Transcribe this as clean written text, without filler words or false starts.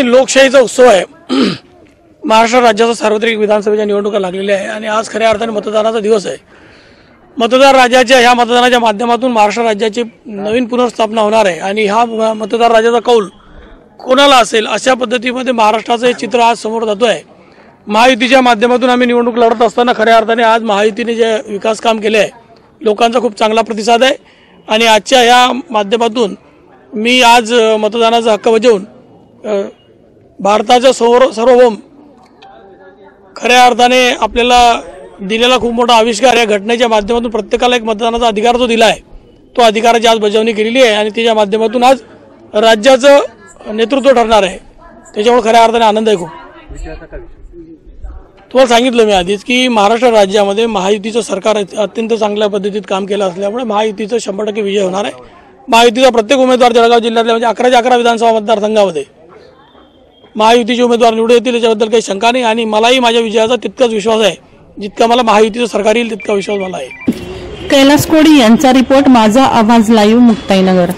लोकशाहीचा उत्सव आहे। महाराष्ट्र राज्याचा सार्वत्रिक विधानसभेच्या निवडणुका लागलेल्या आहे आणि आज खऱ्या अर्थाने मतदानाचा दिवस आहे। मतदार राजाच्या ह्या मतदानाच्या माध्यमातून महाराष्ट्र राज्याची नवीन पुनर्स्थापना होणार आहे आणि हा मतदार राजाचा कौल कोणाला असेल अशा पद्धतीमध्ये महाराष्ट्राचं हे चित्र आज समोर जातो आहे। महायुतीच्या माध्यमातून आम्ही निवडणूक लढत असताना खऱ्या अर्थाने आज महायुतीने जे विकास काम केले आहे लोकांचा खूप चांगला प्रतिसाद आहे आणि आजच्या या माध्यमातून मी आज मतदानाचा हक्क बजावून भारताचा सार्वभौम खऱ्या अर्थाने आपल्याला दिलेला खूप मोठा आविष्कार या घटनेच्या माध्यमातून प्रत्येकाला एक मतदानाचा अधिकार जो दिला आहे तो अधिकाराची आज बजावणी केलेली आहे आणि त्याच्या माध्यमातून आज राज्याचं नेतृत्व ठरणार आहे। त्याच्यामुळे खऱ्या अर्थाने आनंद आहे खूप। तुम्हाला सांगितलं मी आधीच की महाराष्ट्र राज्यामध्ये महायुतीचं सरकार अत्यंत चांगल्या पद्धतीत काम केलं असल्यामुळे महायुतीचं 100% विजय होणार आहे। महायुतीचा प्रत्येक उमेदवार जळगाव जिल्ह्यातल्या म्हणजे 11च्या 11 विधानसभा मतदारसंघामध्ये महायुतीचे उमेदवार निवडून येतील याच्याबद्दल काही शंका नाही आणि मलाही माझ्या विजयाचा तितकाच विश्वास आहे जितका मला महायुतीचं सरकार येईल तितका विश्वास मला आहे। कैलास कोडी यांचा रिपोर्ट, माझा आवाज लाईव्ह, मुक्ताईनगर।